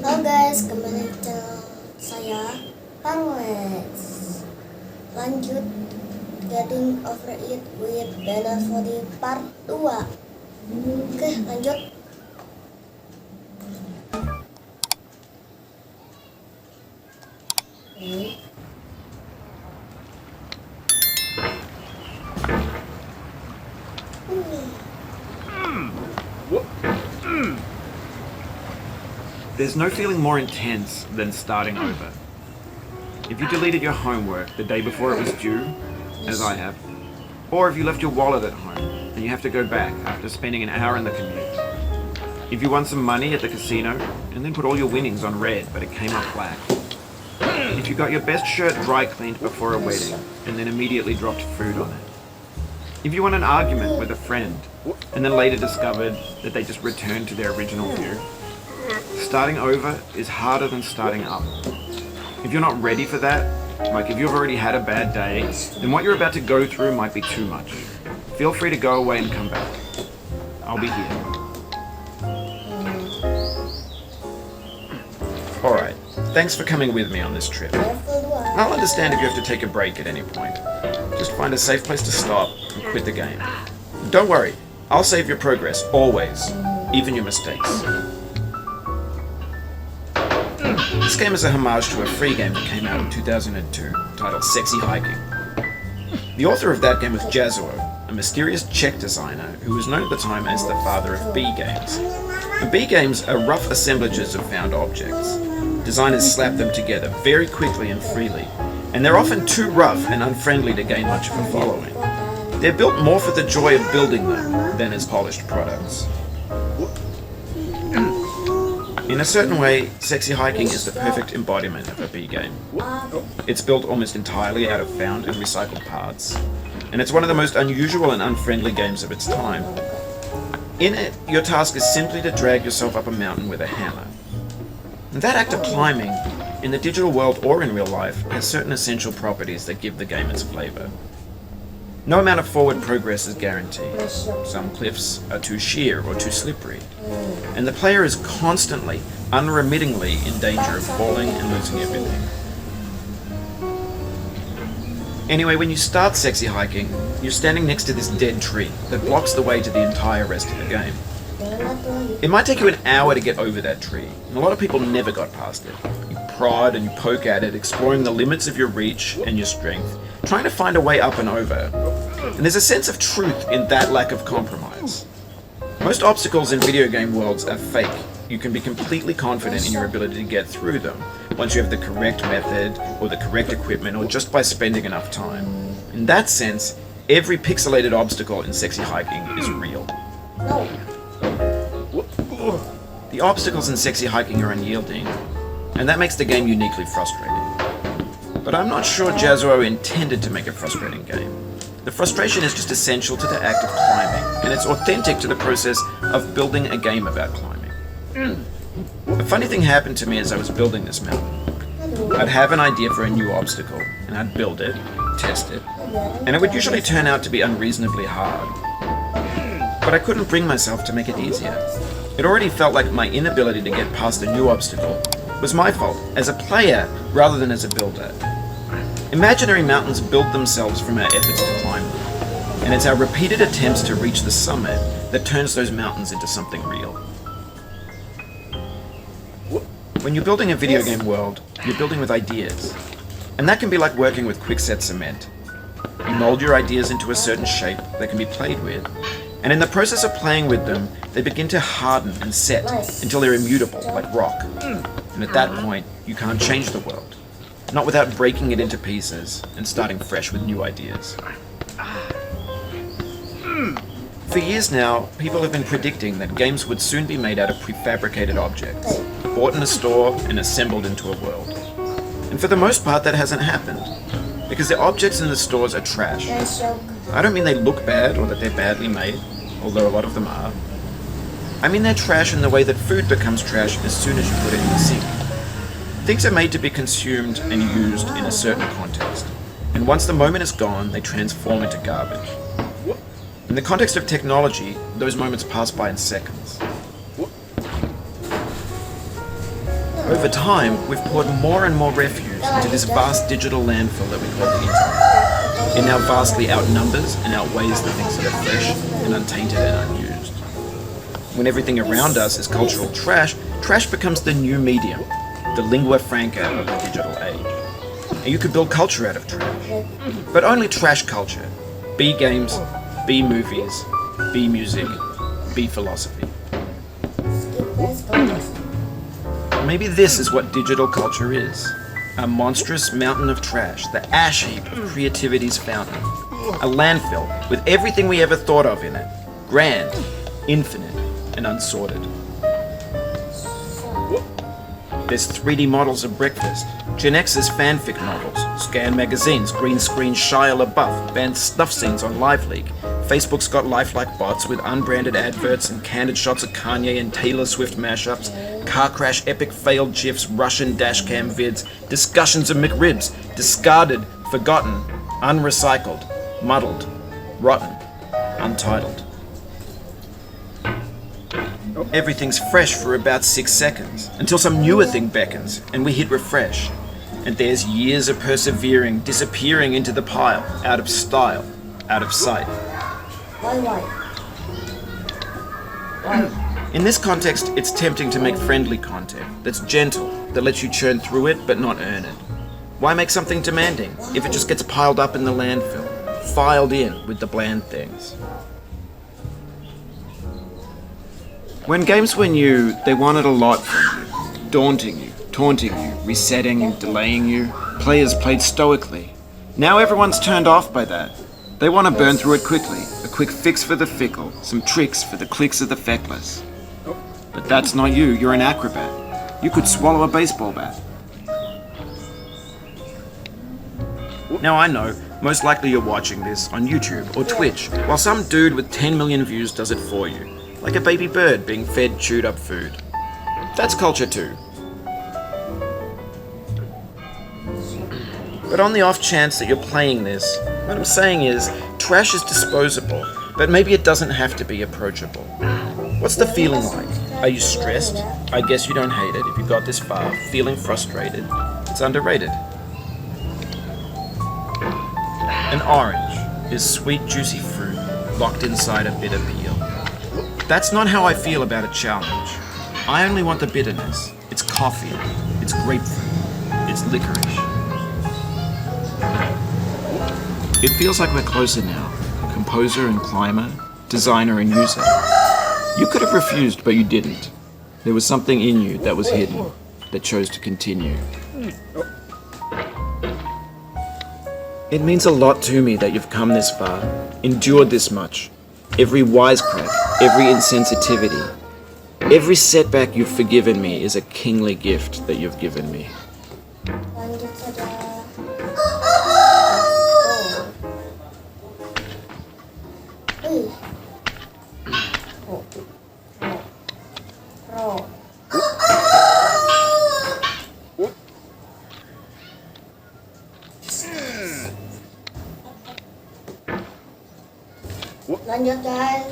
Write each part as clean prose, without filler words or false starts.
Halo guys, kembali ke channel saya Panwes. Lanjut Getting Over It with Benavodi Part 2. Oke, lanjut. There's no feeling more intense than starting over. If you deleted your homework the day before it was due, as I have, or if you left your wallet at home and you have to go back after spending an hour in the commute. If you won some money at the casino and then put all your winnings on red but it came up black. If you got your best shirt dry cleaned before a wedding and then immediately dropped food on it. If you won an argument with a friend and then later discovered that they just returned to their original view. Starting over is harder than starting up. If you're not ready for that, like if you've already had a bad day, then what you're about to go through might be too much. Feel free to go away and come back. I'll be here. Alright, thanks for coming with me on this trip. I'll understand if you have to take a break at any point. Just find a safe place to stop and quit the game. Don't worry, I'll save your progress, always, even your mistakes. This game is a homage to a free game that came out in 2002, titled Sexy Hiking. The author of that game was Jazuo, a mysterious Czech designer who was known at the time as the father of B games. And B games are rough assemblages of found objects. Designers slap them together very quickly and freely, and they're often too rough and unfriendly to gain much of a following. They're built more for the joy of building them than as polished products. In a certain way, Sexy Hiking is the perfect embodiment of a B game. It's built almost entirely out of found and recycled parts, and it's one of the most unusual and unfriendly games of its time. In it, your task is simply to drag yourself up a mountain with a hammer. And that act of climbing, in the digital world or in real life, has certain essential properties that give the game its flavor. No amount of forward progress is guaranteed. Some cliffs are too sheer or too slippery, and the player is constantly, unremittingly in danger of falling and losing everything. Anyway, when you start Sexy Hiking, you're standing next to this dead tree that blocks the way to the entire rest of the game. It might take you an hour to get over that tree, and a lot of people never got past it. You prod and you poke at it, exploring the limits of your reach and your strength, trying to find a way up and over. And there's a sense of truth in that lack of compromise. Most obstacles in video game worlds are fake. You can be completely confident in your ability to get through them once you have the correct method or the correct equipment or just by spending enough time. In that sense, every pixelated obstacle in Sexy Hiking is real. The obstacles in Sexy Hiking are unyielding, and that makes the game uniquely frustrating. But I'm not sure Jazuo intended to make a frustrating game. The frustration is just essential to the act of climbing, and it's authentic to the process of building a game about climbing. A funny thing happened to me as I was building this mountain. I'd have an idea for a new obstacle, and I'd build it, test it, and it would usually turn out to be unreasonably hard. But I couldn't bring myself to make it easier. It already felt like my inability to get past a new obstacle was my fault as a player rather than as a builder. Imaginary mountains build themselves from our efforts to climb them, and it's our repeated attempts to reach the summit that turns those mountains into something real. When you're building a video game world, you're building with ideas, and that can be like working with quickset cement. You mold your ideas into a certain shape that can be played with, and in the process of playing with them, they begin to harden and set until they're immutable, like rock. And at that point, you can't change the world. Not without breaking it into pieces and starting fresh with new ideas. For years now, people have been predicting that games would soon be made out of prefabricated objects, bought in a store and assembled into a world. And for the most part, that hasn't happened, because the objects in the stores are trash. I don't mean they look bad or that they're badly made, although a lot of them are. I mean they're trash in the way that food becomes trash as soon as you put it in the sink. Things are made to be consumed and used in a certain context, and once the moment is gone, they transform into garbage. In the context of technology, those moments pass by in seconds. Over time, we've poured more and more refuse into this vast digital landfill that we call the internet. It now vastly outnumbers and outweighs the things that are fresh and untainted and unused. When everything around us is cultural trash, trash becomes the new medium, the lingua franca of the digital age. And you could build culture out of trash. But only trash culture. Be games, be movies, be music, be philosophy. Maybe this is what digital culture is. A monstrous mountain of trash, the ash heap of creativity's fountain. A landfill with everything we ever thought of in it. Grand, infinite, and unsorted. There's 3D models of breakfast, Gen X's fanfic novels, scan magazines, green screen Shia LaBeouf, banned snuff scenes on LiveLeak. Facebook's got lifelike bots with unbranded adverts and candid shots of Kanye and Taylor Swift mashups, car crash epic failed GIFs, Russian dashcam vids, discussions of McRibs, discarded, forgotten, unrecycled, muddled, rotten, untitled. Everything's fresh for about 6 seconds, until some newer thing beckons, and we hit refresh. And there's years of persevering, disappearing into the pile, out of style, out of sight. Why? In this context, it's tempting to make friendly content that's gentle, that lets you churn through it but not earn it. Why make something demanding if it just gets piled up in the landfill, filed in with the bland things? When games were new, they wanted a lot from you, daunting you, taunting you, resetting you, delaying you. Players played stoically. Now everyone's turned off by that. They want to burn through it quickly, a quick fix for the fickle, some tricks for the clicks of the feckless. But that's not you, you're an acrobat. You could swallow a baseball bat. Now I know, most likely you're watching this on YouTube or Twitch, while some dude with 10 million views does it for you. Like a baby bird being fed chewed up food. That's culture too. But on the off chance that you're playing this, what I'm saying is, trash is disposable, but maybe it doesn't have to be approachable. What's the feeling like? Are you stressed? I guess you don't hate it if you got this far. Feeling frustrated? It's underrated. An orange is sweet, juicy fruit locked inside a bitter peel. That's not how I feel about a challenge. I only want the bitterness. It's coffee. It's grapefruit. It's licorice. It feels like we're closer now. Composer and climber, designer and user. You could have refused, but you didn't. There was something in you that was hidden, that chose to continue. It means a lot to me that you've come this far, endured this much. Every wisecrack, every insensitivity, every setback you've forgiven me is a kingly gift that you've given me. Lanjut saja. Lanjut guys.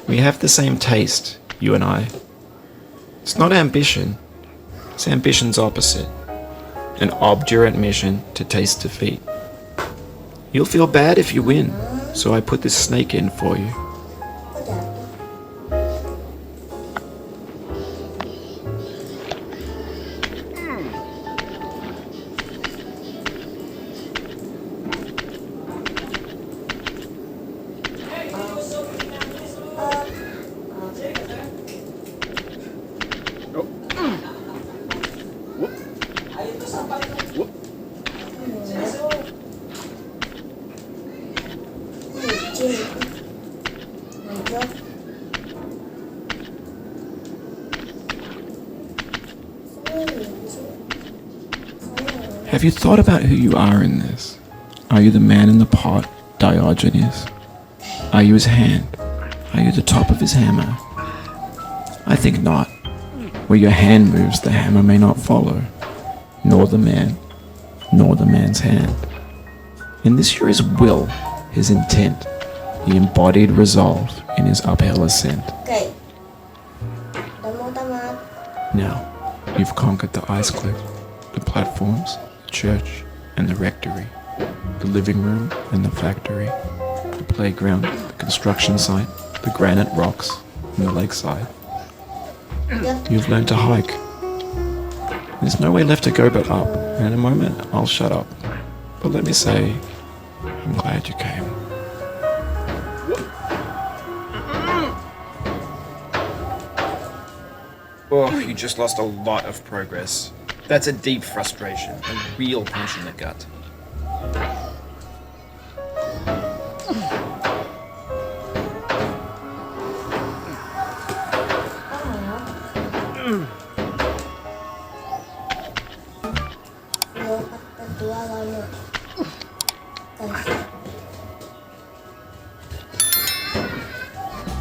We have the same taste, you and I. It's not ambition. It's ambition's opposite. An obdurate mission to taste defeat. You'll feel bad if you win, so I put this snake in for you. Have you thought about who you are in this? Are you the man in the pot, Diogenes? Are you his hand? Are you the top of his hammer? I think not. Where your hand moves, the hammer may not follow, nor the man, nor the man's hand. In this hero's will, his intent, he embodied resolve in his uphill ascent. Oke. Udah mau tamat. Now, you've conquered the ice cliff, the platforms, the church, and the rectory, the living room and the factory, the playground, the construction site, the granite rocks, and the lakeside. Yep. You've learned to hike. There's no way left to go but up, and in a moment I'll shut up. But let me say, I'm glad you came. Oh, you just lost a lot of progress. That's a deep frustration, a real punch in the gut. Kedua lama. Guys.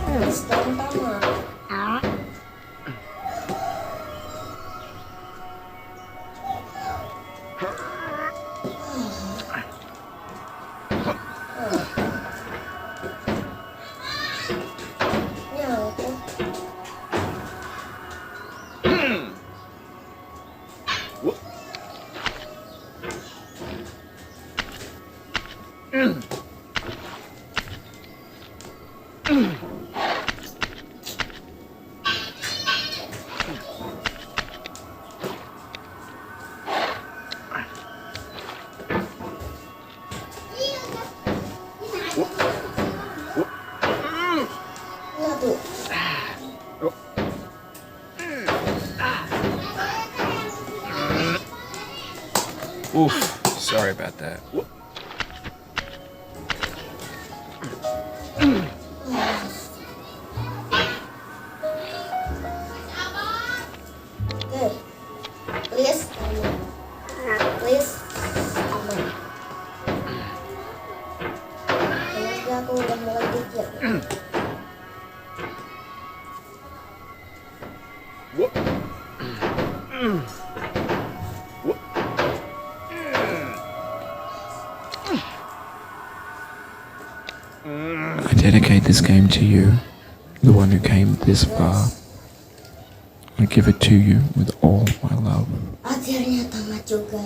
Please don't tamat. Oof, sorry about that. Good. Please tamat. Please tamat. Nanti aku udah mulai dikit. I dedicate this game to you, the one who came this far. I give it to you with all my love. Akhirnya tamat juga.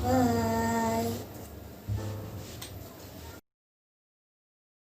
Bye.